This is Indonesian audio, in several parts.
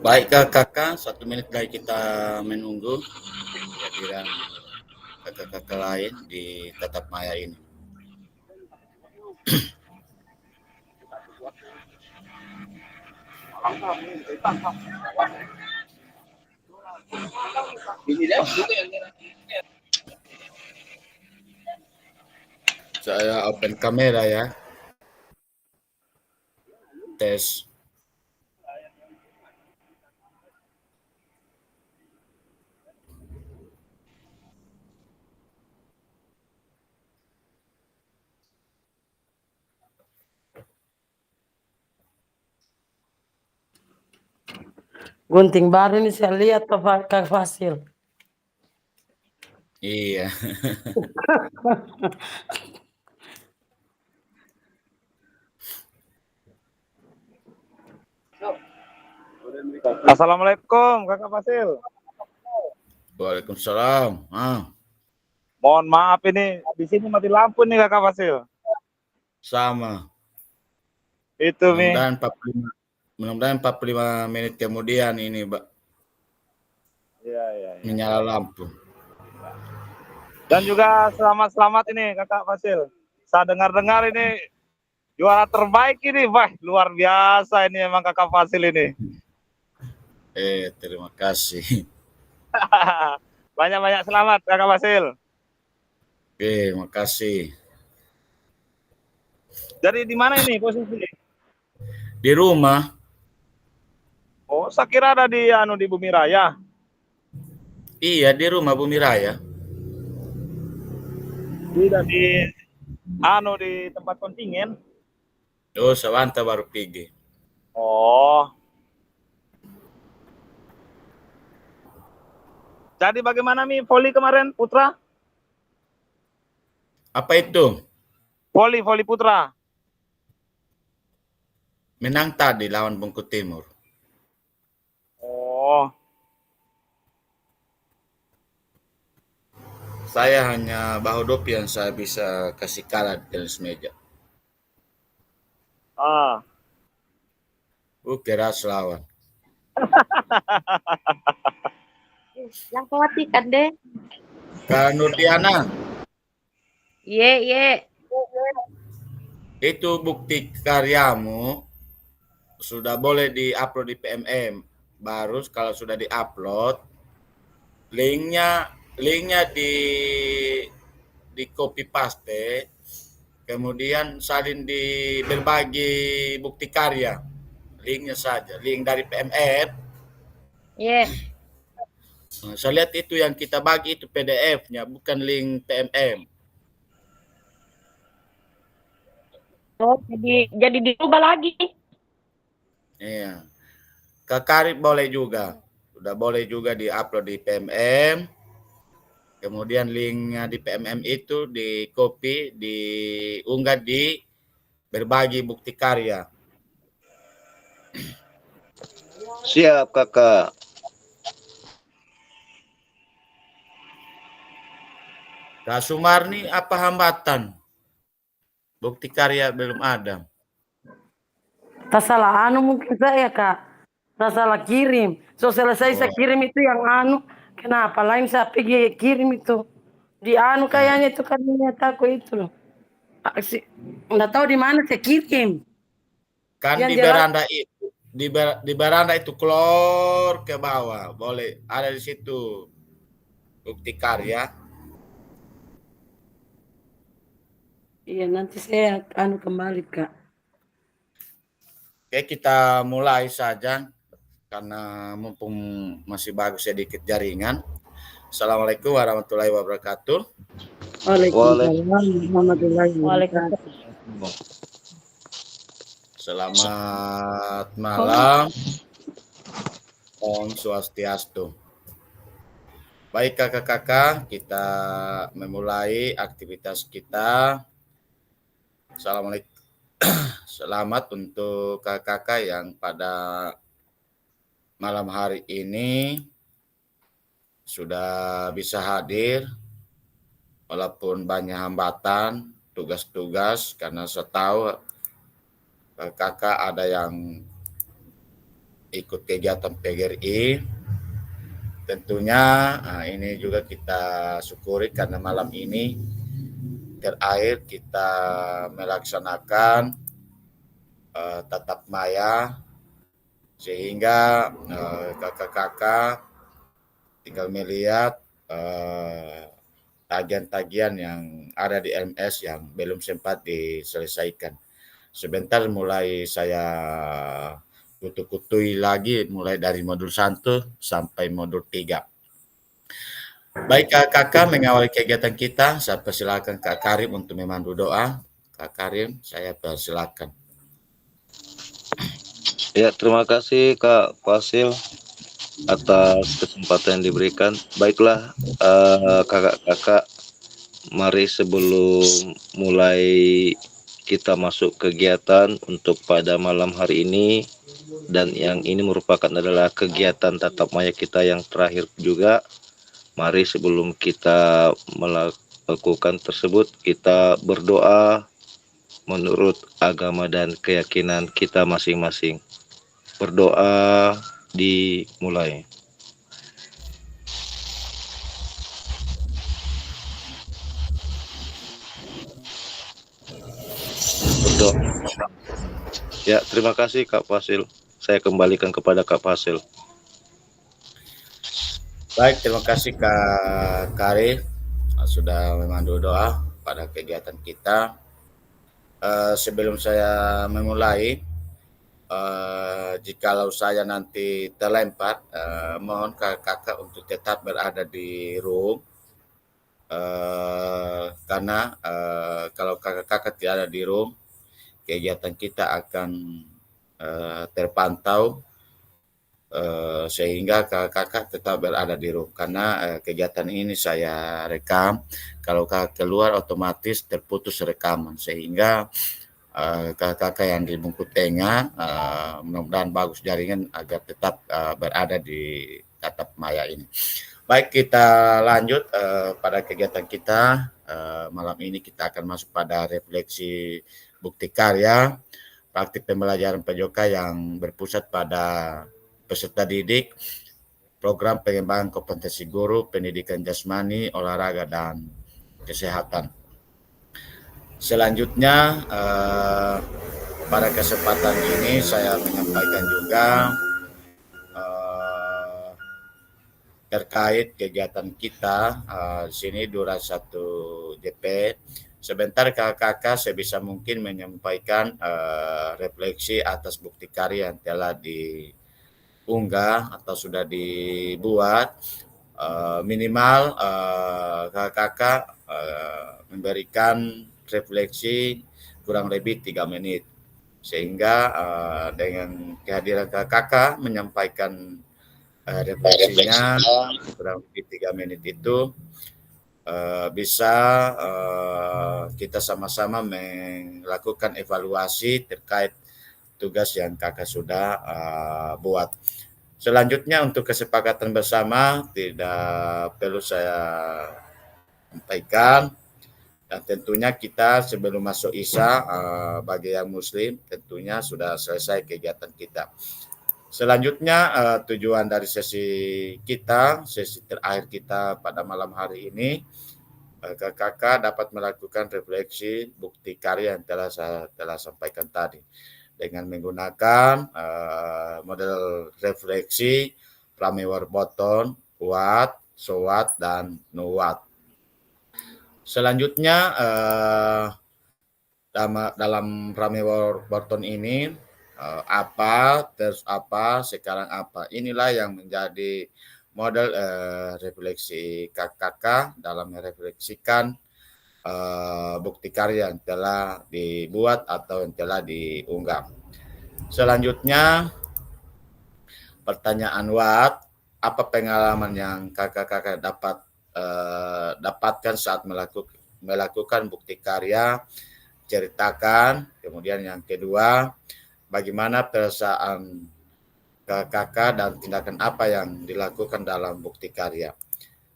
Baik kakak, 1 menit lagi kita menunggu kehadiran kakak-kakak lain di tatap maya ini. Saya open kamera ya. Tes. Gunting baru ini saya lihat Kak Fasil. Iya. Assalamualaikum Kakak Fasil. Waalaikumsalam. Mohon maaf ini di sini mati lampu nih Kakak Fasil. Sama. Itu nih. Mudah-mudahan 45 menit kemudian ini, Pak. Iya. Menyala lampu. Dan juga selamat ini Kakak Fasil. Saya dengar ini juara terbaik ini, wah luar biasa ini emang Kakak Fasil ini. Terima kasih. Banyak-banyak selamat Kakak Fasil. Oke, makasih. Jadi di mana ini posisi? Di rumah. Oh, saya kira ada di Bumi Raya. Iya, di rumah Bumi Raya. Tidak di tempat kontingen. Oh, Sawanta baru pergi. Oh. Jadi bagaimana nih voli kemarin Putra? Apa itu? Voli Putra. Menang tadi lawan Bungkut Timur. Oh. Saya hanya Bahodop yang saya bisa kasih kalah di tenis meja. Keras lawan. Yang khawatirkan deh. Kak Nurdiana. Ye. Itu bukti karyamu sudah boleh di-upload di PMM. Baru kalau sudah di-upload, linknya di copy paste, kemudian salin di berbagi bukti karya. Linknya saja, link dari PMM. Ye. Nah, saya lihat itu yang kita bagi itu PDF-nya, bukan link PMM. Oh, jadi dirubah lagi. Iya. Ke Karib boleh juga. Sudah boleh juga di-upload di PMM. Kemudian linknya di PMM itu di copy, diunggah di berbagi bukti karya. Siap, Kakak. Kak Sumarni, apa hambatan? Bukti karya belum ada. Tak salah mungkin saya Kak. Tak salah kirim. So selesai saya kirim itu yang kenapa lain saya pergi kirim itu. Di kayaknya itu kan aku itu loh. Nggak tahu di mana saya kirim. Kan yang di beranda itu, di beranda itu keluar ke bawah, boleh ada di situ bukti karya. Iya, nanti saya kembali Kak. Oke, kita mulai saja karena mumpung masih bagus sedikit jaringan. Assalamualaikum warahmatullahi wabarakatuh. Waalaikumsalam warahmatullahi wabarakatuh. Selamat malam. Om Swastiastu. Baik kakak-kakak, kita memulai aktivitas kita. selamat untuk kakak-kakak yang pada malam hari ini sudah bisa hadir walaupun banyak hambatan tugas-tugas, karena saya tahu kakak ada yang ikut kegiatan PGRI. Tentunya ini juga kita syukuri karena malam ini terakhir kita melaksanakan tatap maya, sehingga kakak-kakak tinggal melihat tagihan-tagihan yang ada di LMS yang belum sempat diselesaikan. Sebentar mulai saya kutu-kutui lagi mulai dari modul 1 sampai modul 3. Baik kakak mengawali kegiatan kita, saya persilakan Kak Karim untuk memandu doa. Kak Karim, saya persilakan. Ya, terima kasih Kak Fasil atas kesempatan yang diberikan. Baiklah, kakak-kakak, mari sebelum mulai kita masuk kegiatan untuk pada malam hari ini, dan yang ini merupakan adalah kegiatan tatap maya kita yang terakhir juga. Mari sebelum kita melakukan tersebut, kita berdoa menurut agama dan keyakinan kita masing-masing. Berdoa dimulai. Berdoa. Ya, terima kasih Kak Fasil. Saya kembalikan kepada Kak Fasil. Baik, terima kasih Kak Karim sudah memandu doa pada kegiatan kita. Sebelum saya memulai, jikalau saya nanti terlempar, mohon kakak untuk tetap berada di room, karena kalau kakak-kakak tidak ada di room, kegiatan kita akan terpantau, sehingga kakak tetap berada di room, karena kegiatan ini saya rekam. Kalau kakak keluar otomatis terputus rekaman, sehingga kakak-kakak yang di Bungkutengah mudah-mudahan bagus jaringan agar tetap berada di tatap maya ini. Baik, kita lanjut pada kegiatan kita. Malam ini kita akan masuk pada refleksi bukti karya praktik pembelajaran PJOK yang berpusat pada peserta didik, program pengembangan kompetensi guru, pendidikan jasmani, olahraga, dan kesehatan. Selanjutnya, pada kesempatan ini saya menyampaikan juga terkait kegiatan kita. Di sini durasi 1 JP. Sebentar kakak-kakak sebisa mungkin menyampaikan refleksi atas bukti karya yang telah diunggah atau sudah dibuat. Minimal kakak-kakak memberikan refleksi kurang lebih 3 menit, sehingga dengan kehadiran kakak menyampaikan refleksinya kurang lebih 3 menit itu bisa kita sama-sama melakukan evaluasi terkait tugas yang kakak sudah buat. Selanjutnya untuk kesepakatan bersama tidak perlu saya sampaikan, dan tentunya kita sebelum masuk Isya bagi yang muslim tentunya sudah selesai kegiatan kita. Selanjutnya tujuan dari sesi kita, sesi terakhir kita pada malam hari ini, kakak dapat melakukan refleksi bukti karya yang saya telah sampaikan tadi dengan menggunakan model refleksi Framewar Botton, What, So What, dan No What. Selanjutnya dalam Framewar Botton ini apa, terus apa, sekarang apa. Inilah yang menjadi model refleksi kakak dalam merefleksikan bukti karya yang telah dibuat atau yang telah diunggah. Selanjutnya pertanyaan what, apa pengalaman yang kakak-kakak dapatkan saat melakukan bukti karya ceritakan. Kemudian yang kedua, bagaimana perasaan kakak dan tindakan apa yang dilakukan dalam bukti karya.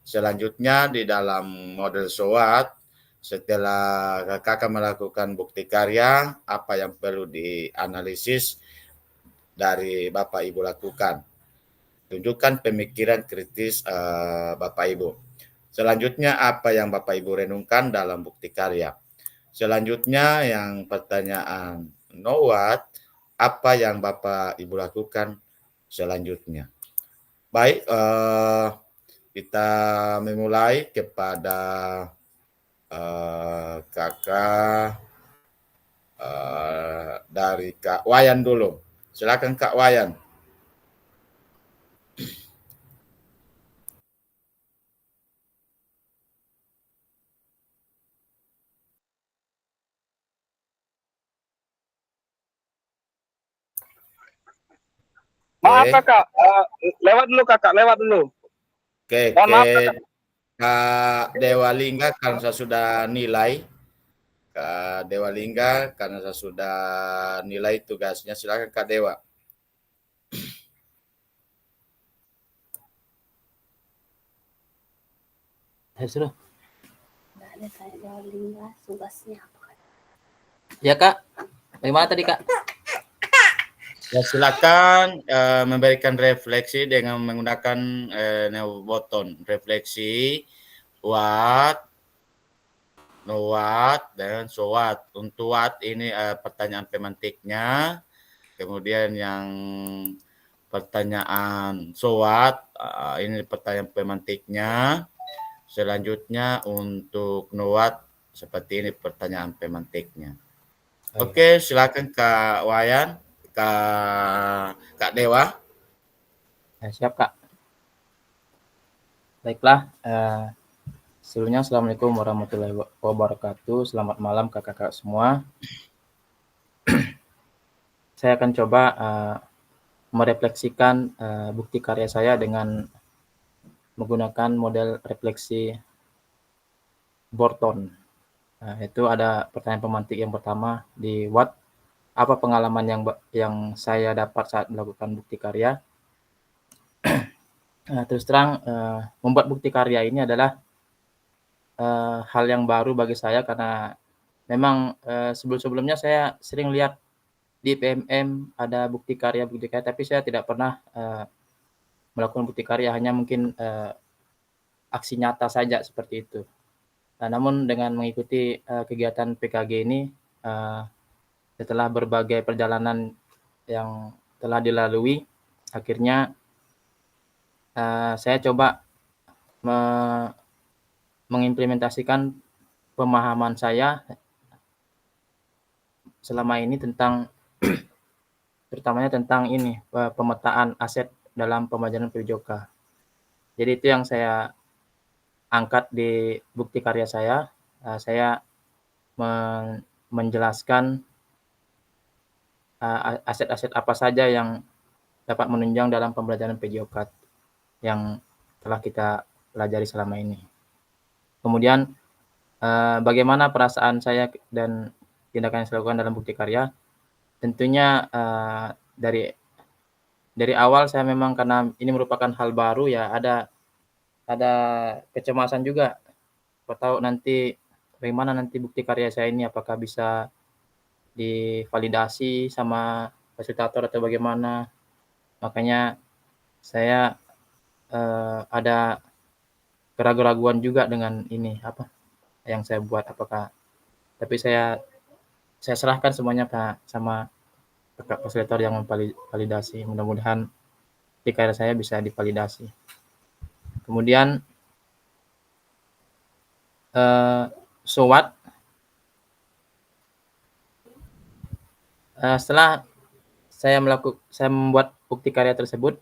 Selanjutnya di dalam model SWOT, setelah kakak melakukan bukti karya, apa yang perlu dianalisis dari Bapak Ibu lakukan. Tunjukkan pemikiran kritis Bapak Ibu. Selanjutnya apa yang Bapak Ibu renungkan dalam bukti karya. Selanjutnya yang pertanyaan know what, apa yang Bapak Ibu lakukan selanjutnya. Baik, kita memulai kepada kakak dari Kak Wayan dulu. Silakan Kak Wayan. Maaf Oke. kakak, lewat dulu kakak, lewat dulu. Oke, Mohon maaf kakak. Kak Dewa Lingga karena saya sudah nilai. Kak Dewa Lingga karena saya sudah nilai tugasnya. Silakan Kak Dewa. Sudah. Ada saya Dewa Lingga, tugasnya apa? Ya kak, bagaimana tadi kak? Ya, silakan memberikan refleksi dengan menggunakan button refleksi what, know what, dan so what. Untuk what ini pertanyaan pemantiknya, kemudian yang pertanyaan so what ini pertanyaan pemantiknya. Selanjutnya untuk know what seperti ini pertanyaan pemantiknya. Oke, silakan Kak Wayan, Kak Dewa. Ya, siap kak. Baiklah, sebelumnya Assalamualaikum warahmatullahi wabarakatuh. Selamat malam kakak-kakak semua. Saya akan coba merefleksikan bukti karya saya dengan menggunakan model refleksi Borton. Nah, itu ada pertanyaan pemantik yang pertama di what, apa pengalaman yang saya dapat saat melakukan bukti karya. Terus terang membuat bukti karya ini adalah hal yang baru bagi saya karena memang sebelum-sebelumnya saya sering lihat di PMM ada bukti karya, tapi saya tidak pernah melakukan bukti karya, hanya mungkin aksi nyata saja seperti itu. Nah, namun dengan mengikuti kegiatan PKG ini, setelah berbagai perjalanan yang telah dilalui, akhirnya saya coba mengimplementasikan pemahaman saya selama ini tentang terutamanya tentang ini pemetaan aset dalam pembajakan PJOKA. Jadi itu yang saya angkat di bukti karya saya. Saya menjelaskan aset-aset apa saja yang dapat menunjang dalam pembelajaran PJOKA yang telah kita pelajari selama ini. Kemudian bagaimana perasaan saya dan tindakan yang saya lakukan dalam bukti karya? Tentunya dari awal saya memang karena ini merupakan hal baru ya ada kecemasan juga. Siapa tahu nanti bagaimana nanti bukti karya saya ini, apakah bisa divalidasi sama fasilitator atau bagaimana. Makanya saya ada keraguan-keraguan juga dengan ini apa yang saya buat, tapi saya serahkan semuanya sama fasilitator yang memvalidasi. Mudah-mudahan bukti karya saya bisa divalidasi. Kemudian so what, setelah saya membuat bukti karya tersebut,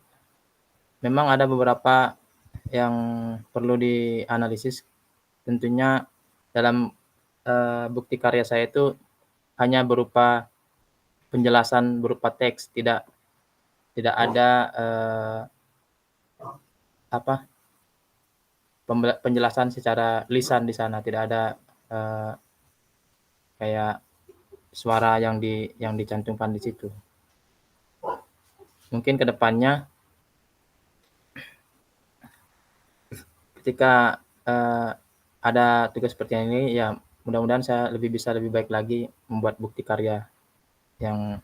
memang ada beberapa yang perlu dianalisis. Tentunya dalam bukti karya saya itu hanya berupa penjelasan berupa teks, tidak ada penjelasan secara lisan di sana, tidak ada kayak suara yang dicantumkan di situ. Mungkin ke depannya ketika ada tugas seperti ini, ya mudah-mudahan saya lebih baik lagi membuat bukti karya yang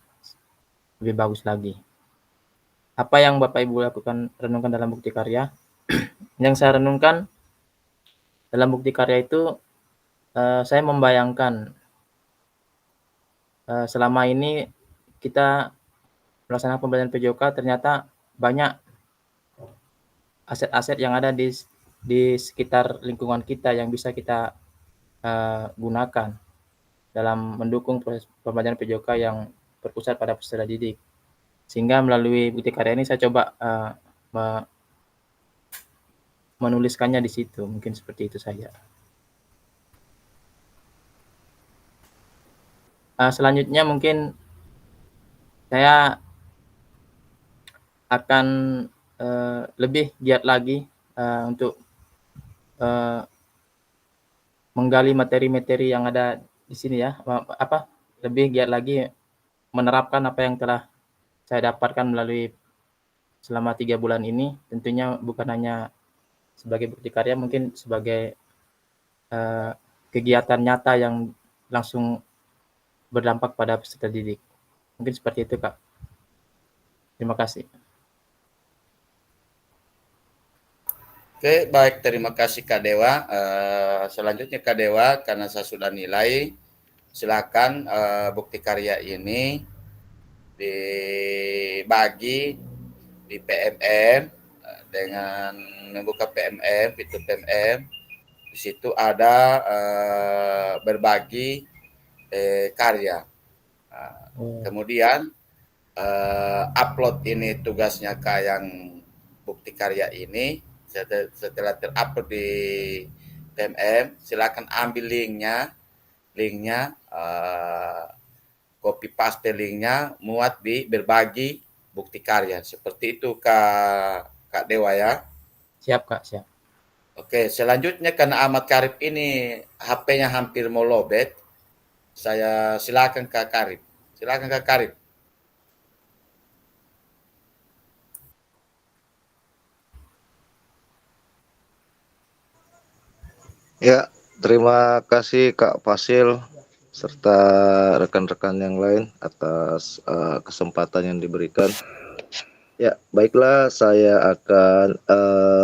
lebih bagus lagi. Apa yang Bapak Ibu renungkan dalam bukti karya? Yang saya renungkan dalam bukti karya itu, saya membayangkan selama ini kita melaksanakan pembelajaran PJOK ternyata banyak aset-aset yang ada di sekitar lingkungan kita yang bisa kita gunakan dalam mendukung proses pembelajaran PJOK yang berpusat pada peserta didik. Sehingga melalui bukti karya ini saya coba menuliskannya di situ, mungkin seperti itu saja. Selanjutnya mungkin saya akan lebih giat lagi untuk menggali materi-materi yang ada di sini ya, lebih giat lagi menerapkan apa yang telah saya dapatkan melalui selama 3 bulan ini. Tentunya bukan hanya sebagai bukti karya, mungkin sebagai kegiatan nyata yang langsung berdampak pada peserta didik. Mungkin seperti itu, Kak. Terima kasih. Oke, baik. Terima kasih Kak Dewa. Selanjutnya Kak Dewa, karena saya sudah nilai, silakan bukti karya ini dibagi di PMM dengan membuka PMM, fitur PMM. Di situ ada berbagi karya. Kemudian upload ini tugasnya Kak yang bukti karya ini. Setelah terupload di PMM, silakan ambil linknya, copy paste linknya, muat di berbagi bukti karya. Seperti itu Kak Dewa ya. Siap, Kak, siap. Oke, selanjutnya karena Ahmad Karib ini HP-nya hampir mau lowbat, saya silakan Kak Karib. Silakan Kak Karib. Ya, terima kasih Kak Fasil serta rekan-rekan yang lain atas kesempatan yang diberikan. Ya, baiklah, saya akan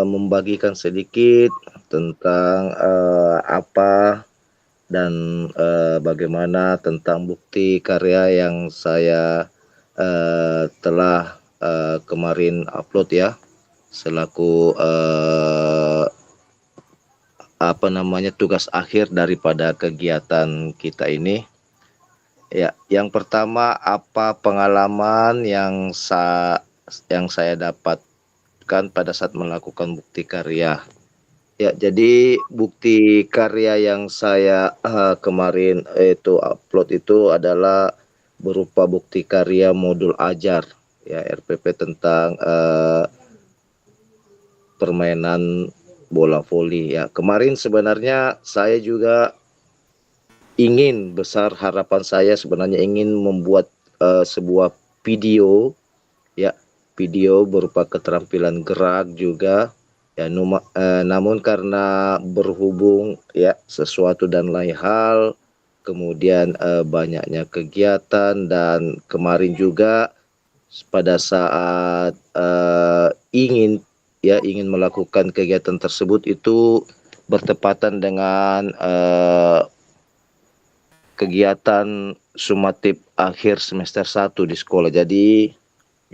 membagikan sedikit tentang apa dan bagaimana tentang bukti karya yang saya telah kemarin upload ya, selaku tugas akhir daripada kegiatan kita ini. Ya, yang pertama, apa pengalaman yang saya dapatkan pada saat melakukan bukti karya. Ya, jadi bukti karya yang saya kemarin itu upload itu adalah berupa bukti karya modul ajar ya, RPP tentang permainan bola voli ya. Kemarin sebenarnya saya juga harapan saya sebenarnya ingin membuat sebuah video ya, video berupa keterampilan gerak juga ya, namun karena berhubung ya sesuatu dan lain hal, kemudian banyaknya kegiatan, dan kemarin juga pada saat ingin melakukan kegiatan tersebut itu bertepatan dengan kegiatan sumatif akhir semester 1 di sekolah. Jadi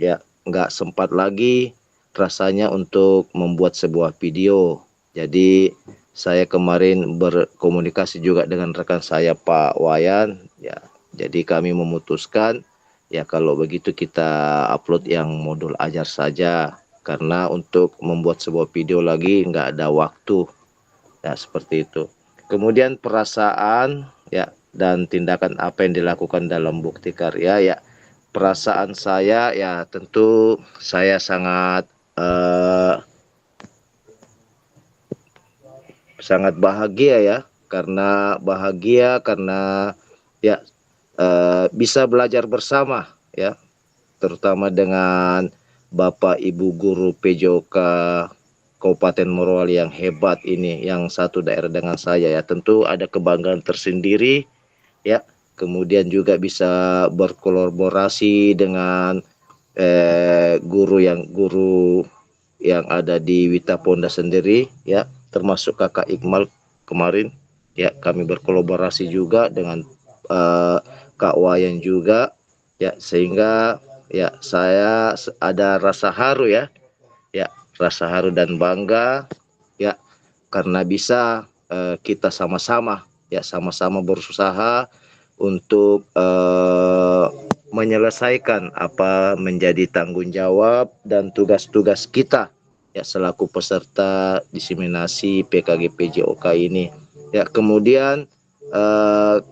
ya nggak sempat lagi rasanya untuk membuat sebuah video. Jadi saya kemarin berkomunikasi juga dengan rekan saya Pak Wayan ya. Jadi kami memutuskan ya kalau begitu kita upload yang modul ajar saja, karena untuk membuat sebuah video lagi nggak ada waktu ya, seperti itu. Kemudian perasaan ya dan tindakan apa yang dilakukan dalam bukti karya ya. Perasaan saya ya tentu saya sangat bahagia ya, karena ya bisa belajar bersama ya, terutama dengan Bapak Ibu guru PJOK Kabupaten Morowali yang hebat ini, yang satu daerah dengan saya ya. Tentu ada kebanggaan tersendiri ya. Kemudian juga bisa berkolaborasi dengan guru yang ada di Wita Ponda sendiri ya, termasuk Kakak Iqmal kemarin ya. Kami berkolaborasi juga dengan Kak Wayan juga ya, sehingga ya saya ada rasa haru ya, rasa haru dan bangga ya, karena bisa kita sama-sama berusaha untuk menyelesaikan apa menjadi tanggung jawab dan tugas-tugas kita ya selaku peserta diseminasi PKG PJOK ini ya. Kemudian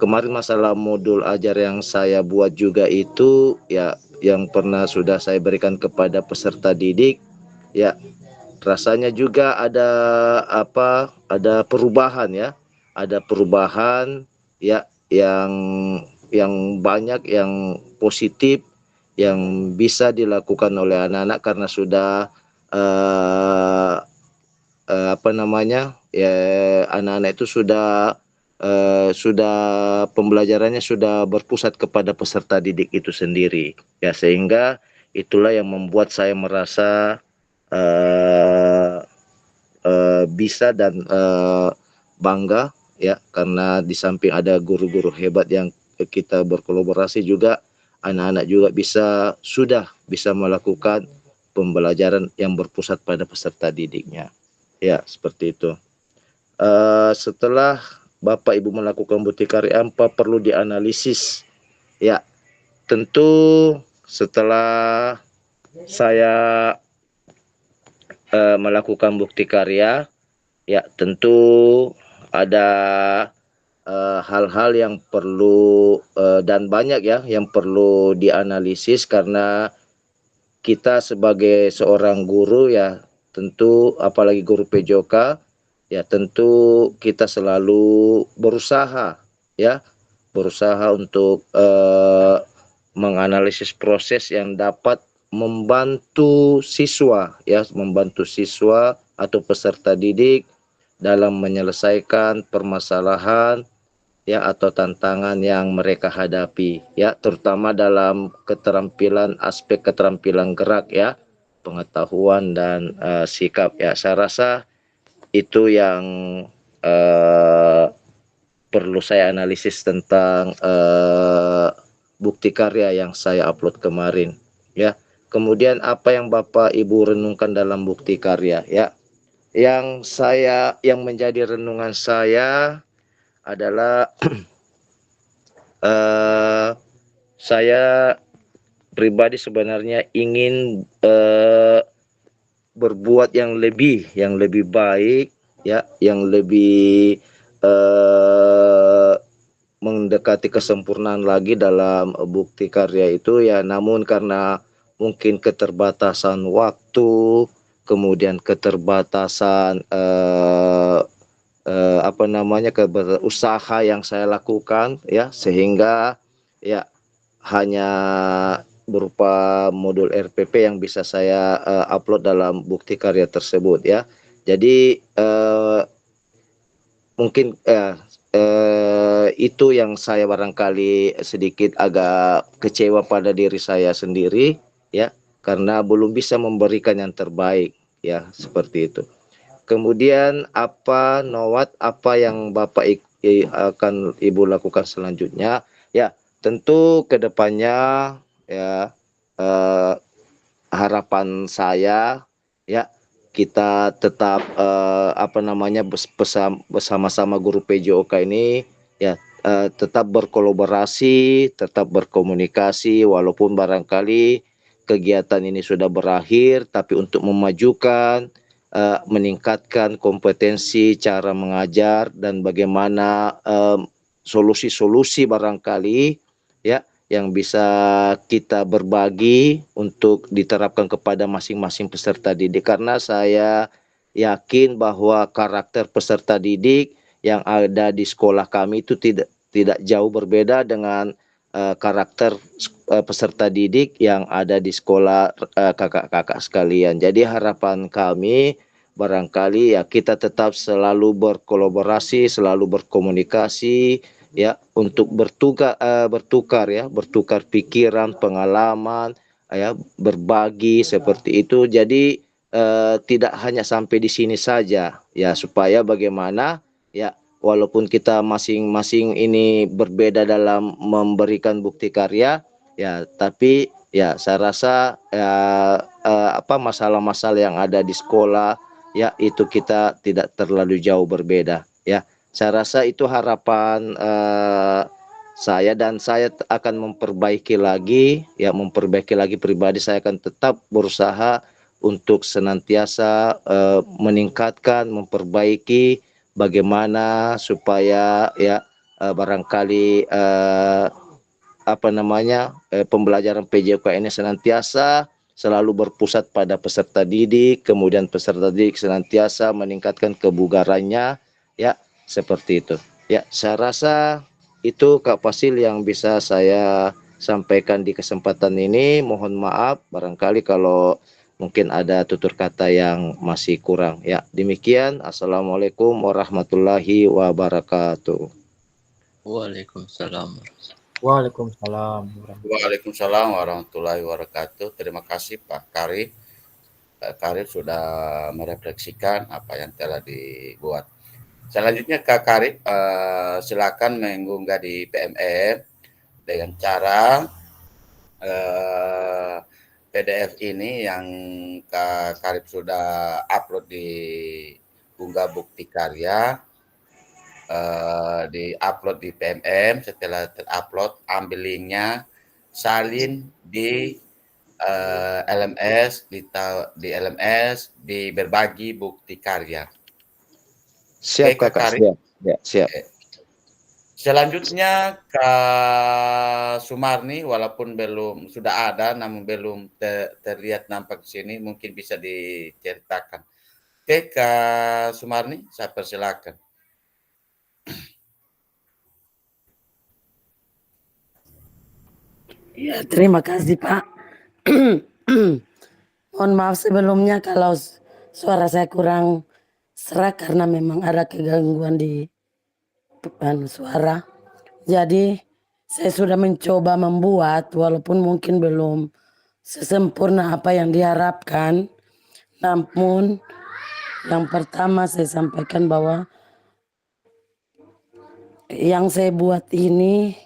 kemarin masalah modul ajar yang saya buat juga itu ya, yang pernah sudah saya berikan kepada peserta didik ya, rasanya juga ada perubahan ya, ya yang banyak yang positif yang bisa dilakukan oleh anak-anak karena sudah anak-anak itu sudah pembelajarannya sudah berpusat kepada peserta didik itu sendiri ya, sehingga itulah yang membuat saya merasa bisa dan bangga ya, karena di samping ada guru-guru hebat yang kita berkolaborasi juga, anak-anak juga sudah bisa melakukan pembelajaran yang berpusat pada peserta didiknya ya, seperti itu. Setelah Bapak Ibu melakukan bukti karya, apa perlu dianalisis ya? Tentu setelah saya melakukan bukti karya ya, tentu ada hal-hal yang perlu dan banyak ya yang perlu dianalisis, karena kita sebagai seorang guru ya, tentu apalagi guru PJOK ya, tentu kita selalu berusaha untuk menganalisis proses yang dapat membantu siswa atau peserta didik dalam menyelesaikan permasalahan ya atau tantangan yang mereka hadapi ya, terutama dalam aspek keterampilan gerak ya, pengetahuan dan sikap ya. Saya rasa itu yang perlu saya analisis tentang bukti karya yang saya upload kemarin ya. Kemudian apa yang Bapak Ibu renungkan dalam bukti karya ya? Yang menjadi renungan saya adalah saya pribadi sebenarnya ingin berbuat yang lebih baik ya, yang lebih mendekati kesempurnaan lagi dalam bukti karya itu ya. Namun karena mungkin keterbatasan waktu, kemudian keterbatasan usaha yang saya lakukan ya, sehingga ya hanya berupa modul RPP yang bisa saya upload dalam bukti karya tersebut ya. Jadi mungkin itu yang saya barangkali sedikit agak kecewa pada diri saya sendiri ya, karena belum bisa memberikan yang terbaik ya, seperti itu. Kemudian apa yang Bapak akan Ibu lakukan selanjutnya ya? Tentu kedepannya ya, harapan saya ya, kita tetap bersama-sama guru PJOK ini ya, tetap berkolaborasi, tetap berkomunikasi, walaupun barangkali kegiatan ini sudah berakhir, tapi untuk memajukan, meningkatkan kompetensi cara mengajar dan bagaimana solusi-solusi barangkali ya yang bisa kita berbagi untuk diterapkan kepada masing-masing peserta didik, karena saya yakin bahwa karakter peserta didik yang ada di sekolah kami itu tidak jauh berbeda dengan karakter peserta didik yang ada di sekolah kakak-kakak sekalian. Jadi harapan kami barangkali ya kita tetap selalu berkolaborasi, selalu berkomunikasi ya untuk bertukar pikiran, pengalaman ya, berbagi seperti itu. Jadi tidak hanya sampai di sini saja ya, supaya bagaimana ya walaupun kita masing-masing ini berbeda dalam memberikan bukti karya ya, tapi ya saya rasa ya, masalah-masalah yang ada di sekolah ya itu kita tidak terlalu jauh berbeda ya. Saya rasa itu harapan saya, dan saya akan memperbaiki lagi pribadi. Saya akan tetap berusaha untuk senantiasa meningkatkan, memperbaiki bagaimana supaya ya barangkali pembelajaran PJOK ini senantiasa selalu berpusat pada peserta didik, kemudian peserta didik senantiasa meningkatkan kebugarannya ya, seperti itu. Ya, saya rasa itu Kak Fasil yang bisa saya sampaikan di kesempatan ini. Mohon maaf barangkali kalau mungkin ada tutur kata yang masih kurang. Ya, demikian. Assalamualaikum warahmatullahi wabarakatuh. Waalaikumsalam. Waalaikumsalam. Waalaikumsalam warahmatullahi wabarakatuh. Terima kasih Pak Karib. Pak Karib sudah merefleksikan apa yang telah dibuat. Selanjutnya Kak Karib, silakan mengunggah di PMM dengan cara PDF ini yang Kak Karib sudah upload di unggah bukti karya, di-upload di PMM. Setelah terupload, ambil linknya, salin di LMS, di LMS, di berbagi bukti karya. Siap Kak Kakak, Karib. siap. Selanjutnya Kak Sumarni, walaupun sudah ada namun belum terlihat nampak di sini, mungkin bisa diceritakan. Oke Kak Sumarni, saya persilakan. Ya, terima kasih Pak. Mohon maaf sebelumnya kalau suara saya kurang serak karena memang ada kegangguan di suara. Jadi saya sudah mencoba membuat walaupun mungkin belum sesempurna apa yang diharapkan. Namun yang pertama saya sampaikan bahwa yang saya buat ini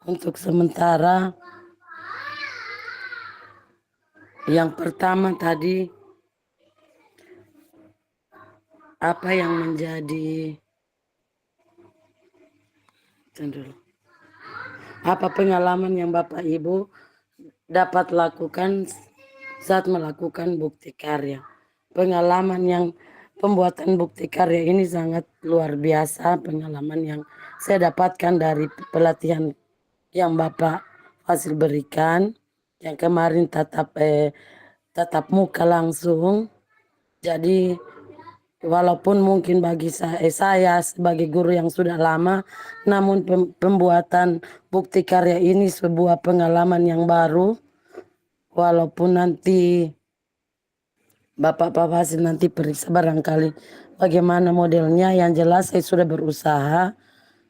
untuk sementara, yang pertama tadi apa yang menjadi apa pengalaman yang Bapak Ibu dapat lakukan saat melakukan bukti karya. Pengalaman yang pembuatan bukti karya ini sangat luar biasa, pengalaman yang saya dapatkan dari pelatihan yang Bapak Fasil berikan, yang kemarin tatap muka langsung. Jadi walaupun mungkin bagi saya sebagai guru yang sudah lama, namun pembuatan bukti karya ini sebuah pengalaman yang baru. Walaupun nanti Bapak Fasil nanti periksa barangkali bagaimana modelnya, yang jelas saya sudah berusaha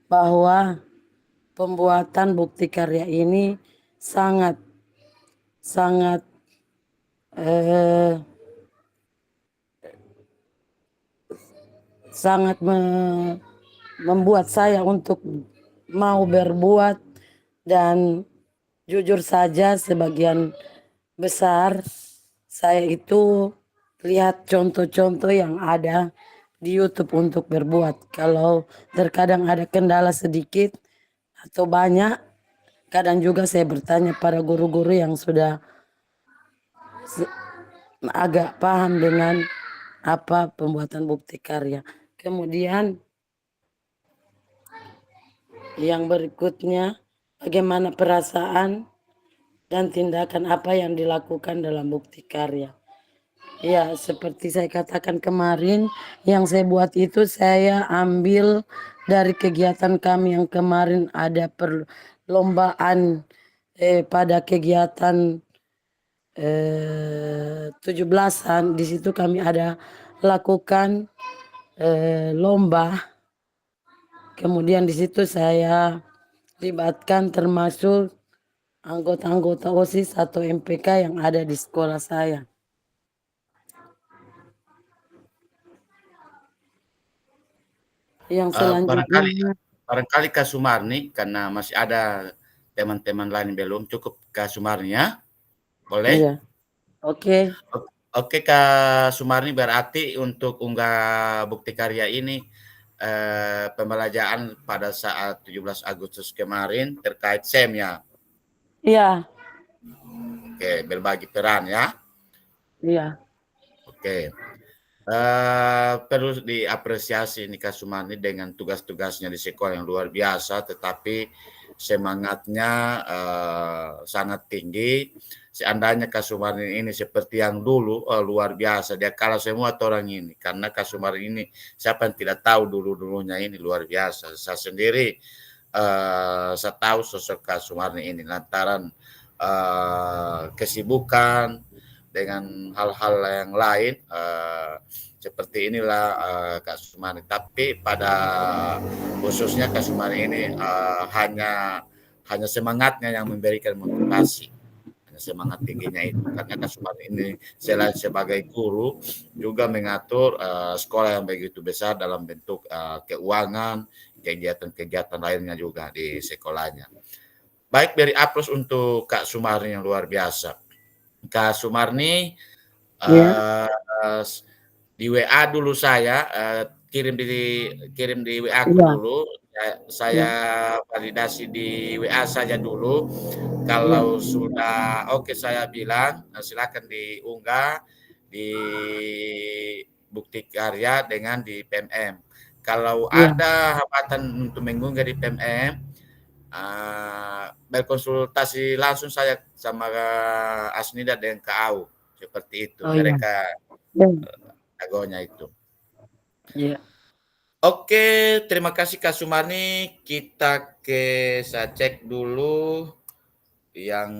bahwa pembuatan bukti karya ini sangat membuat saya untuk mau berbuat, dan jujur saja sebagian besar saya itu lihat contoh-contoh yang ada di YouTube untuk berbuat. Kalau terkadang ada kendala sedikit atau banyak, kadang juga saya bertanya pada guru-guru yang sudah agak paham dengan apa pembuatan bukti karya. Kemudian yang berikutnya, bagaimana perasaan dan tindakan apa yang dilakukan dalam bukti karya. Ya, seperti saya katakan kemarin, yang saya buat itu saya ambil dari kegiatan kami yang kemarin ada perlombaan pada kegiatan 17-an. Di situ kami ada lakukan lomba. Kemudian di situ saya libatkan termasuk anggota-anggota OSIS atau MPK yang ada di sekolah saya. Yang selanjutnya barangkali Kak Sumarni, karena masih ada teman-teman lain belum cukup Kak Sumarni ya, boleh? iya. Oke. Oke Kak Sumarni, berarti untuk unggah bukti karya ini pembelajaran pada saat 17 Agustus kemarin terkait SEM ya. Iya, Oke, berbagi peran ya. iya. Oke. Perlu diapresiasi nih Kak Sumarni dengan tugas-tugasnya di sekolah yang luar biasa, tetapi semangatnya sangat tinggi. Seandainya Kak Sumarni ini seperti yang dulu, luar biasa, dia kalah semua orang ini. Karena Kak Sumarni ini, siapa yang tidak tahu dulu-dulunya ini luar biasa. Saya sendiri, saya tahu sosok Kak Sumarni ini lantaran kesibukan dengan hal-hal yang lain, seperti inilah Kak Sumarni. Tapi pada khususnya Kak Sumarni ini hanya semangatnya yang memberikan motivasi, hanya semangat tingginya itu. Karena Kak Sumarni ini selain sebagai guru juga mengatur sekolah yang begitu besar dalam bentuk keuangan, kegiatan-kegiatan lainnya juga di sekolahnya. Baik, beri aplaus untuk Kak Sumarni yang luar biasa. Kak Sumarni, di WA dulu saya, kirim di WA aku dulu, saya validasi di WA saja dulu. Kalau sudah oke saya bilang, silakan diunggah di bukti karya dengan di PMM. Kalau ada hambatan untuk mengunggah di PMM, berkonsultasi langsung saya sama Asnida dengan KAU, seperti itu. Mereka agonya itu. Iya. Oke, terima kasih Kak Sumarni. Kita saya cek dulu yang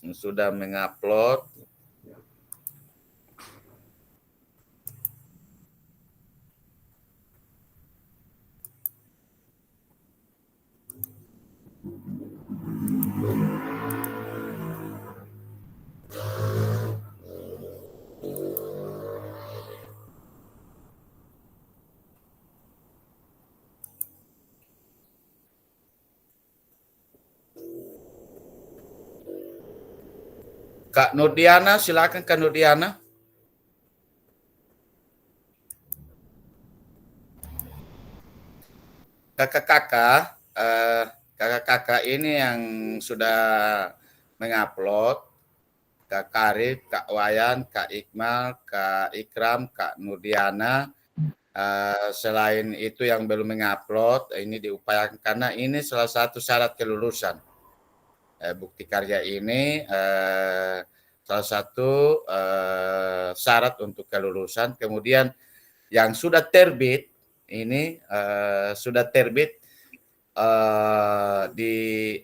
sudah mengupload. Kak Nurdiana, silakan Kak Nurdiana. Kakak-kakak ini yang sudah mengupload, Kak Karib, Kak Wayan, Kak Iqmal, Kak Ikram, Kak Nurdiana. Selain itu yang belum mengupload, ini diupayakan karena ini salah satu syarat kelulusan. Bukti karya ini salah satu syarat untuk kelulusan. Kemudian yang sudah terbit ini sudah terbit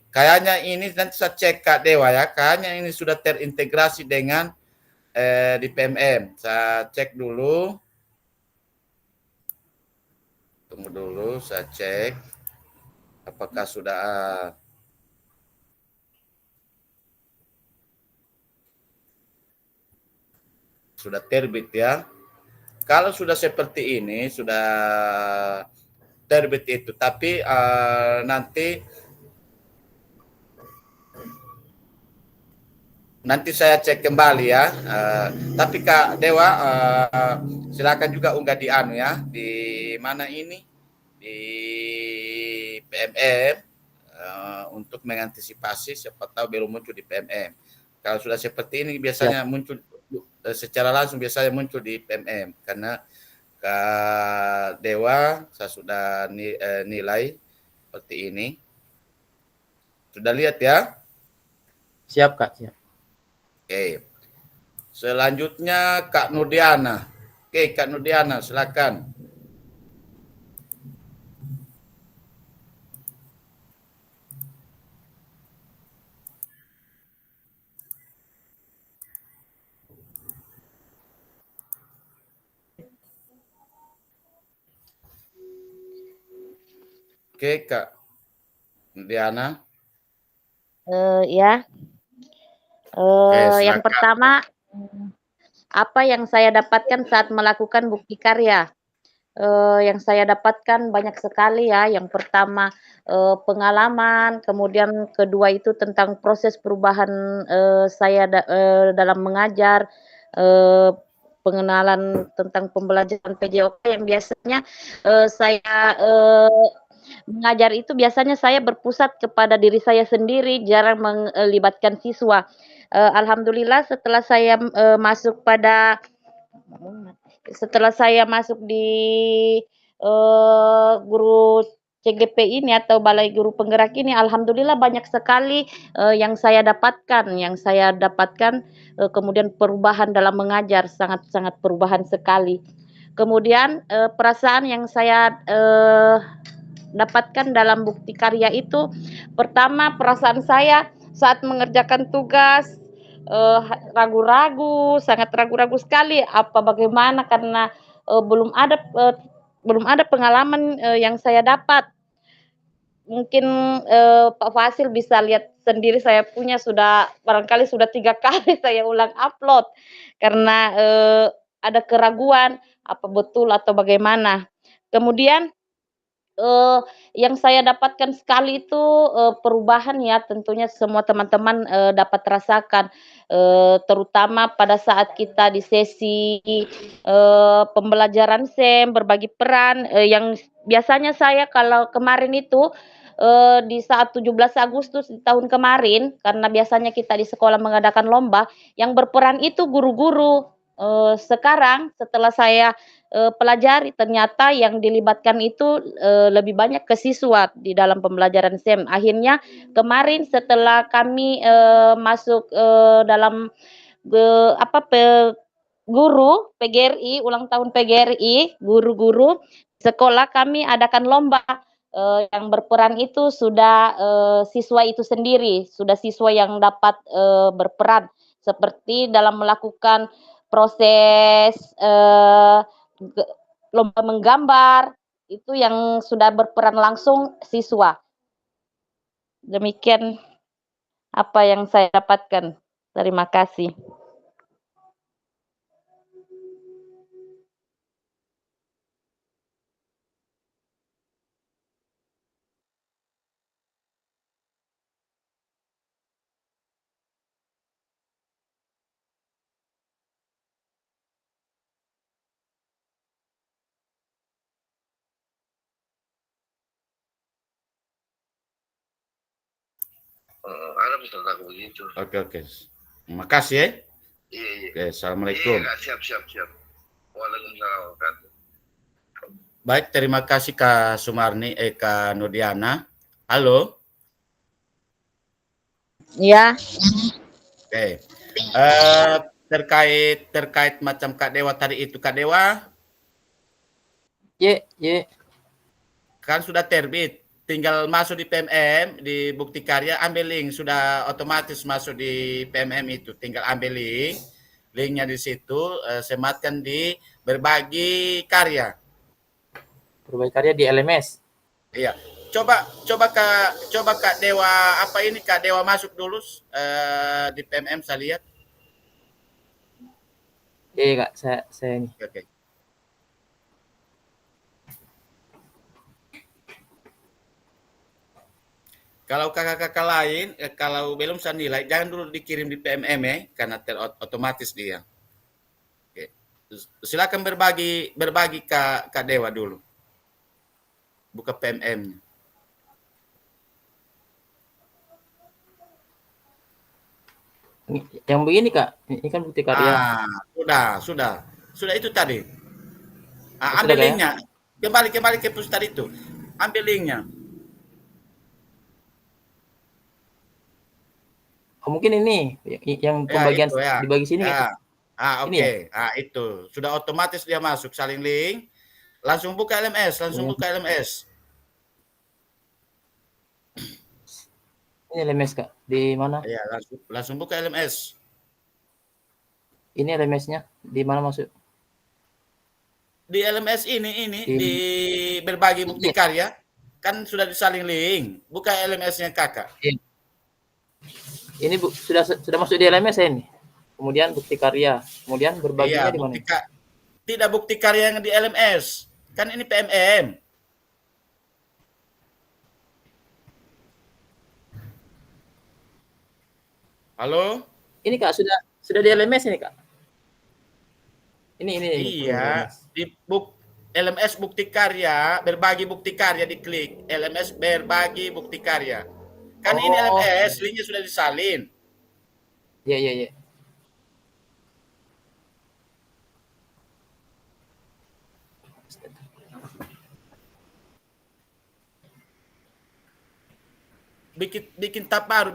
kayaknya ini nanti saya cek Kak Dewa ya, kayaknya ini sudah terintegrasi dengan di PMM. Saya cek dulu. Tunggu dulu, saya cek apakah sudah terbit ya. Kalau sudah seperti ini, sudah terbit itu, tapi nanti saya cek kembali ya. Tapi Kak Dewa, silakan juga unggah di ya, di mana ini, di PMM, untuk mengantisipasi siapa tahu belum muncul di PMM. Kalau sudah seperti ini biasanya muncul secara langsung, biasanya muncul di PMM karena Kak Dewa saya sudah nilai seperti ini. Sudah lihat ya? Siap Kak, siap. Oke. Selanjutnya Kak Nurdiana. Oke, Kak Nurdiana, silakan. Oke, Kak Diana. Ya. Oke, Yang silakan. pertama, apa yang saya dapatkan saat melakukan bukti karya? Yang saya dapatkan banyak sekali ya. Yang pertama, pengalaman, kemudian kedua itu tentang proses perubahan, saya dalam mengajar, eee, pengenalan tentang pembelajaran PJOK yang biasanya, saya, mengajar itu biasanya saya berpusat kepada diri saya sendiri, jarang melibatkan siswa. Alhamdulillah setelah saya masuk di, guru CGP ini atau Balai Guru Penggerak ini, alhamdulillah banyak sekali, yang saya dapatkan, kemudian perubahan dalam mengajar, sangat-sangat perubahan sekali. Kemudian, perasaan yang saya, dapatkan dalam bukti karya itu, pertama perasaan saya saat mengerjakan tugas, ragu-ragu, sangat ragu-ragu sekali bagaimana karena, belum ada pengalaman, yang saya dapat. Mungkin, Pak Fasil bisa lihat sendiri saya punya barangkali sudah 3 kali saya ulang upload karena, ada keraguan, apa betul atau bagaimana. Kemudian, Eee, yang saya dapatkan sekali itu, perubahan ya tentunya semua teman-teman, dapat rasakan, terutama pada saat kita di sesi, pembelajaran SEM, berbagi peran, yang biasanya saya kalau kemarin itu, di saat 17 Agustus di tahun kemarin, karena biasanya kita di sekolah mengadakan lomba, yang berperan itu guru-guru. Sekarang setelah saya pelajari ternyata yang dilibatkan itu, lebih banyak ke siswa di dalam pembelajaran STEM. Akhirnya kemarin setelah kami, masuk, dalam apa, guru PGRI, ulang tahun PGRI, guru-guru sekolah kami adakan lomba, yang berperan itu sudah, siswa itu sendiri, sudah siswa yang dapat, berperan seperti dalam melakukan proses, Ge lomba menggambar, itu yang sudah berperan langsung siswa. Demikian apa yang saya dapatkan. Terima kasih. Ada tentang begitu. Oke. Makasih ya. Iya. Oke, assalamualaikum. Siap. Waalaikumsalam. Baik, terima kasih Kak Sumarni, Kak Nudiana. Halo. Ya. Oke. Terkait macam Kak Dewa tadi itu, Kak Dewa Ye. kan sudah terbit, tinggal masuk di PMM, di bukti karya, ambil link, sudah otomatis masuk di PMM itu, tinggal ambil linknya di situ, sematkan di berbagi karya. Berbagi karya di LMS. Iya. Coba Kak Dewa, apa ini Kak Dewa masuk dulu di PMM saya lihat. Iya Kak, saya ini. Oke. Kalau kakak-kakak lain, kalau belum saya nilai, jangan dulu dikirim di PMM ya, karena otomatis dia. Oke. Silakan berbagi Kak Dewa dulu. Buka PMM. Yang begini Kak, ini kan bukti karya. Sudah itu tadi. Sudah, Ambil Kak, ya? linknya. Kembali ke push tadi itu. Ambil linknya. Oh, mungkin ini yang pembagian itu, ya. dibagi sini Ya. Ini Oke. ya? Itu. Sudah otomatis dia masuk saling link. Langsung buka LMS. Ini LMS Kak, di mana? Iya, langsung buka LMS. Ini LMS-nya, di mana masuk? Di LMS ini di berbagi bukti karya. Kan sudah disalin link. Buka LMS-nya kakak. Ini sudah masuk di LMS ya ini. Kemudian bukti karya. Kemudian berbaginya Iya, di mana? tidak bukti karya yang di LMS. Kan ini PMM. Halo? Ini Kak sudah di LMS ini Kak. Ini. Iya, di LMS bukti karya, berbagi bukti karya diklik. LMS berbagi bukti karya. Kan ini LMS, linknya sudah disalin. Iya. Bikin tab baru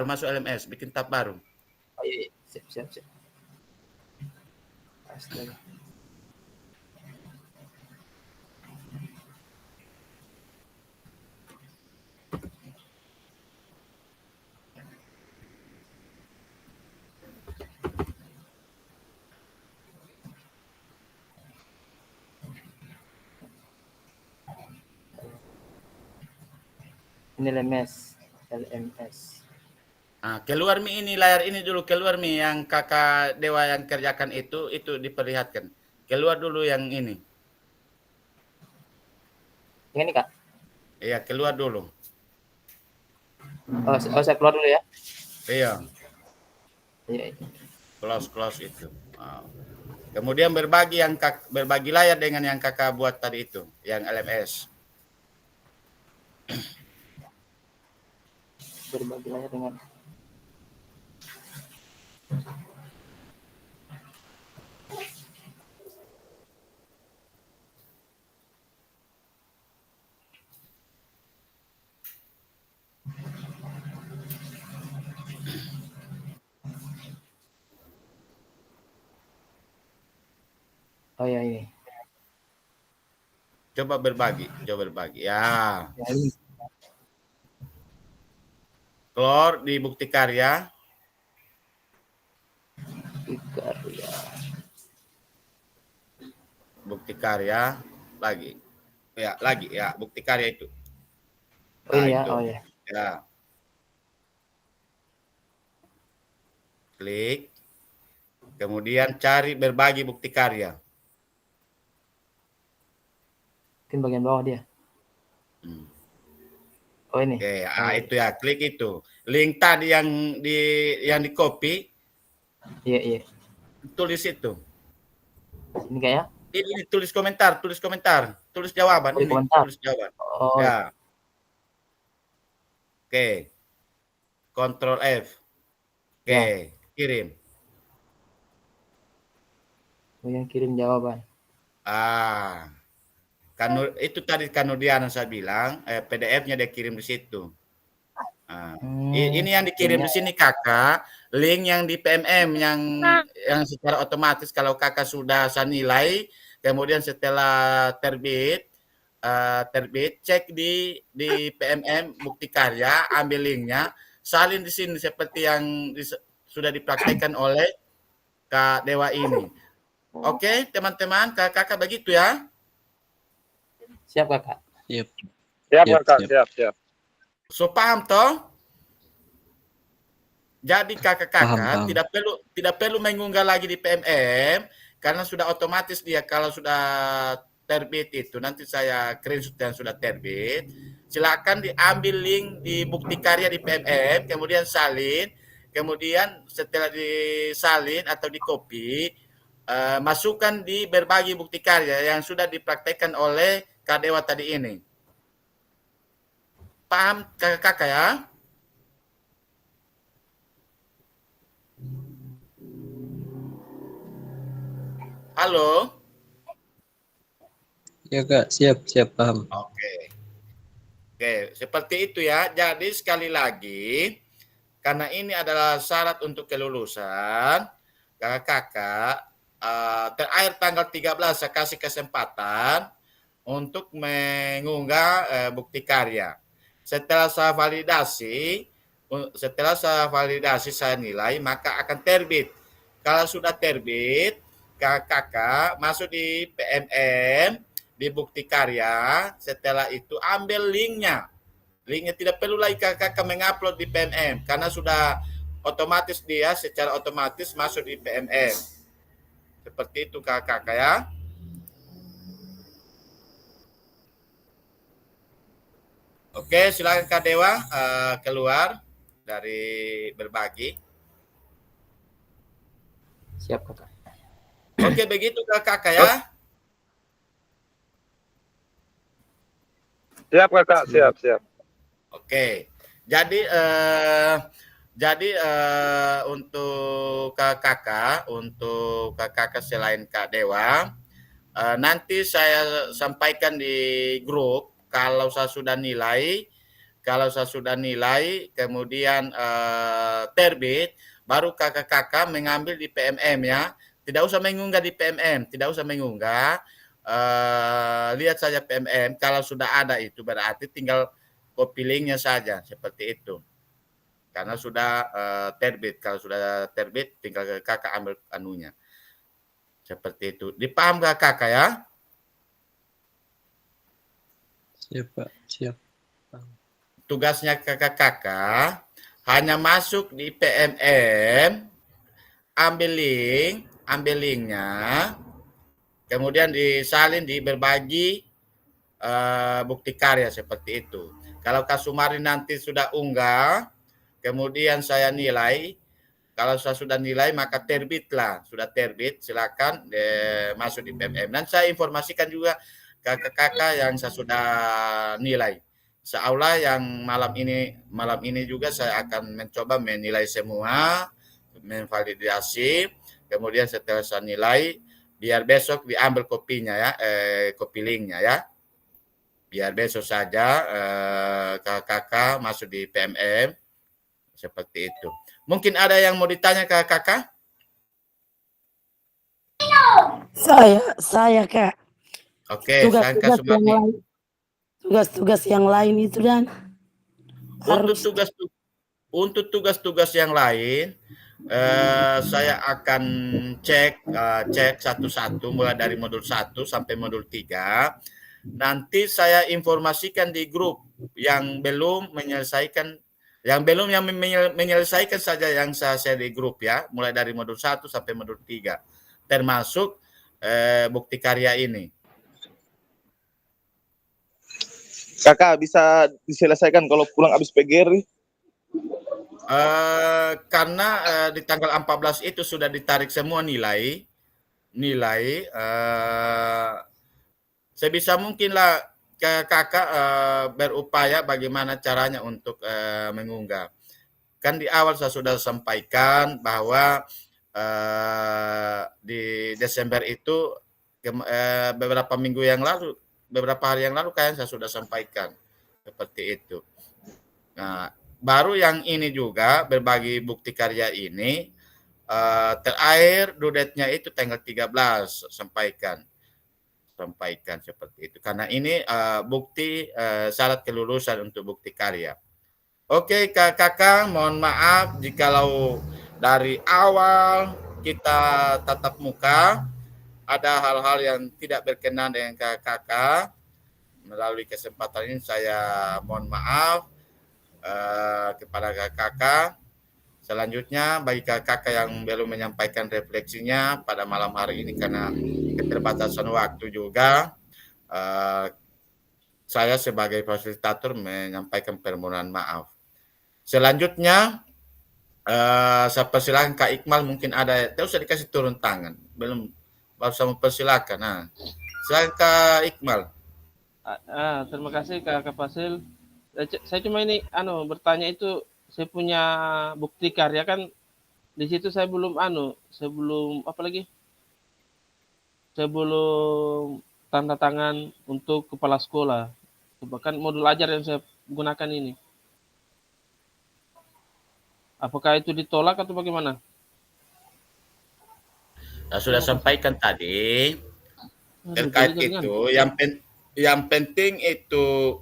masuk LMS, bikin tab baru. Oh iya. Siap. Astaga. Ini LMS. Nah, keluar ini layar ini dulu, keluar yang kakak Dewa yang kerjakan itu diperlihatkan. Keluar dulu yang ini. Yang ini Kak. Iya, keluar dulu. Oh, saya keluar dulu ya. Iya. Iya. Close itu. Wow. Kemudian berbagi layar dengan yang kakak buat tadi itu, yang LMS. Berbagi layar dengan Oh ya ini. Coba berbagi. Ya. ini. Keluar di bukti karya. Bukti karya lagi. Ya, bukti karya itu. Oh iya, itu. oh ya. Ya. Klik. Kemudian cari berbagi bukti karya. Mungkin bagian bawah dia. Oh ini. Oke, itu ya, klik itu. Link tadi yang di copy. Iya. Tulis itu. Ini kayak? Ini tulis komentar, tulis jawaban ini, komentar. tulis jawaban. Oh. Ya. Oke. Ctrl F. Oke, Ya. kirim. Kemudian kirim jawaban. Itu tadi Kanudiana saya bilang, PDF-nya dia kirim di situ. Ini yang dikirim di sini kakak, link yang di PMM yang secara otomatis kalau kakak sudah saya nilai, kemudian setelah terbit cek di PMM bukti karya, ambil linknya, salin di sini seperti yang sudah dipraktekkan oleh Kak Dewa ini. Oke, teman-teman, kakak begitu ya? Siap kakak. Siap kakak, siap. So paham toh? Jadi kakak-kakak tidak perlu mengunggah lagi di PMM karena sudah otomatis dia kalau sudah terbit itu nanti saya screenshot yang sudah terbit. Silakan diambil link di bukti karya di PMM, kemudian salin, kemudian setelah disalin atau di copy, masukkan di berbagi bukti karya yang sudah dipraktekkan oleh Kak Dewa tadi ini. Paham kakak-kakak ya? Halo? Ya kak, siap paham. Oke, seperti itu ya. Jadi sekali lagi, karena ini adalah syarat untuk kelulusan, kakak-kakak, terakhir tanggal 13 saya kasih kesempatan untuk mengunggah bukti karya. Setelah saya validasi, saya nilai, maka akan terbit. Kalau sudah terbit, kakak masuk di PMM, di bukti karya. Setelah itu ambil linknya. Linknya tidak perlu lagi kakak mengupload di PMM karena sudah otomatis dia secara otomatis masuk di PMM. Seperti itu kakak ya. Oke, silakan Kak Dewa keluar dari berbagi. Siap kakak. Oke, begitu kakak ya. Siap kakak, siap. Oke, jadi untuk kakak selain Kak Dewa, nanti saya sampaikan di grup kalau saya sudah nilai, kemudian terbit, baru kakak-kakak mengambil di PMM ya. Tidak usah mengunggah di PMM, lihat saja PMM. Kalau sudah ada itu berarti tinggal copy linknya saja seperti itu. Karena sudah terbit. Kalau sudah terbit, tinggal kakak ambil anunya. Seperti itu. Dipaham gak kakak ya? Siap, Pak. Siap. Tugasnya kakak-kakak hanya masuk di PMM, ambil linknya, kemudian disalin di berbagi bukti karya seperti itu. Kalau Kak Sumari nanti sudah unggah, kemudian saya nilai, kalau saya sudah nilai maka terbitlah, sudah terbit silakan masuk di PMM. Dan saya informasikan juga kakak-kakak yang saya sudah nilai. Seolah yang malam ini juga saya akan mencoba menilai semua, menvalidasi, kemudian setelah saya nilai, biar besok diambil kopinya ya, kopi linknya ya. Biar besok saja kakak masuk di PMM seperti itu. Mungkin ada yang mau ditanya ke kakak? Saya Kak. Oke, Sangka Sumarni. Tugas-tugas yang lain itu dan untuk tugas-tugas yang lain saya akan cek satu-satu mulai dari modul 1 sampai modul 3. Nanti saya informasikan di grup yang belum menyelesaikan saja yang saya share di grup ya, mulai dari modul 1 sampai modul 3 termasuk bukti karya ini. Kakak bisa diselesaikan kalau pulang habis PGRI? Karena di tanggal 14 itu sudah ditarik semua nilai sebisa mungkinlah kakak berupaya bagaimana caranya untuk mengunggah. Kan di awal saya sudah sampaikan bahwa di Desember itu beberapa hari yang lalu kan saya sudah sampaikan seperti itu. Nah, baru yang ini juga berbagi bukti karya ini terakhir due date-nya itu tanggal 13 sampaikan seperti itu. Karena ini bukti syarat kelulusan untuk bukti karya. Oke, kakak, mohon maaf jikalau dari awal kita tatap muka ada hal-hal yang tidak berkenan dengan kakak. Melalui kesempatan ini saya mohon maaf kepada kakak. Selanjutnya bagi kakak yang belum menyampaikan refleksinya pada malam hari ini karena keterbatasan waktu juga, saya sebagai fasilitator menyampaikan permohonan maaf. Selanjutnya saya persilakan Kak Iqmal, mungkin ada, tidak usah dikasih turun tangan, belum baru saya mempersilakan. Nah, silakan Kak Iqmal. Terima kasih Kak Fasil. Saya cuma ini bertanya itu, saya punya bukti karya kan di situ saya belum sebelum tanda tangan untuk kepala sekolah. Bahkan modul ajar yang saya gunakan ini. Apakah itu ditolak atau bagaimana? Saya sudah sampaikan tadi terkait itu. Yang penting itu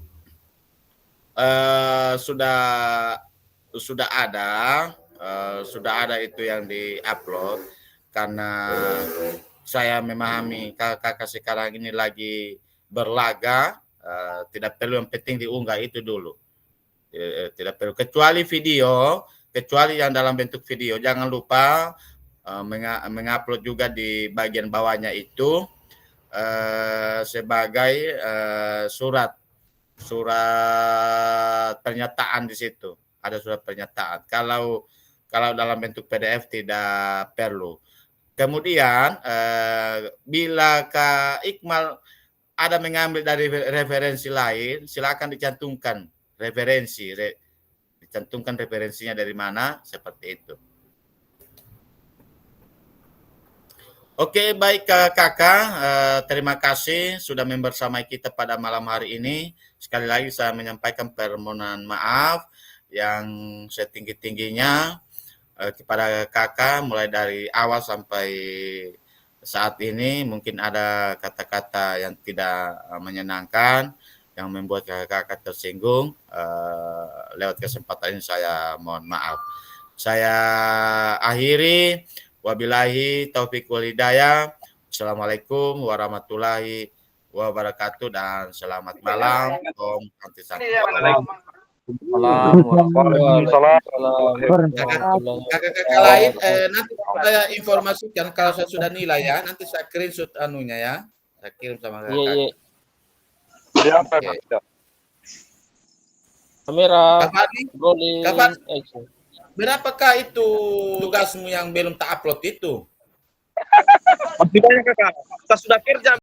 sudah ada itu yang di-upload, karena saya memahami kakak sekarang ini lagi berlaga, tidak perlu, yang penting diunggah itu dulu. Tidak perlu, kecuali video, kecuali yang dalam bentuk video. Jangan lupa mengupload juga di bagian bawahnya itu sebagai surat pernyataan. Di situ ada surat pernyataan. Kalau dalam bentuk PDF tidak perlu. Kemudian bila Kak Iqmal ada mengambil dari referensi lain, silakan dicantumkan dicantumkan referensinya dari mana, seperti itu. Oke, baik Kakak, terima kasih sudah membersamai kita pada malam hari ini. Sekali lagi saya menyampaikan permohonan maaf yang setinggi-tingginya kepada Kakak, mulai dari awal sampai saat ini. Mungkin ada kata-kata yang tidak menyenangkan, yang membuat Kakak tersinggung. Lewat kesempatan ini saya mohon maaf. Saya akhiri. Wabillahi taufiq wal hidayah. Assalamualaikum warahmatullahi wabarakatuh dan selamat malam. Om Santi Santi. Kakak-kakak lain nanti saya informasikan kalau saya sudah nilai ya. Nanti saya screenshot anunya ya. Saya kirim sama kakak. Iya. Siapa? Oke. Kamera, Kak Fadli, rolling, Kak Fadli, action. berapakah itu tugasmu yang belum tak upload itu? Masih banyak kakak. Saya sudah kerja.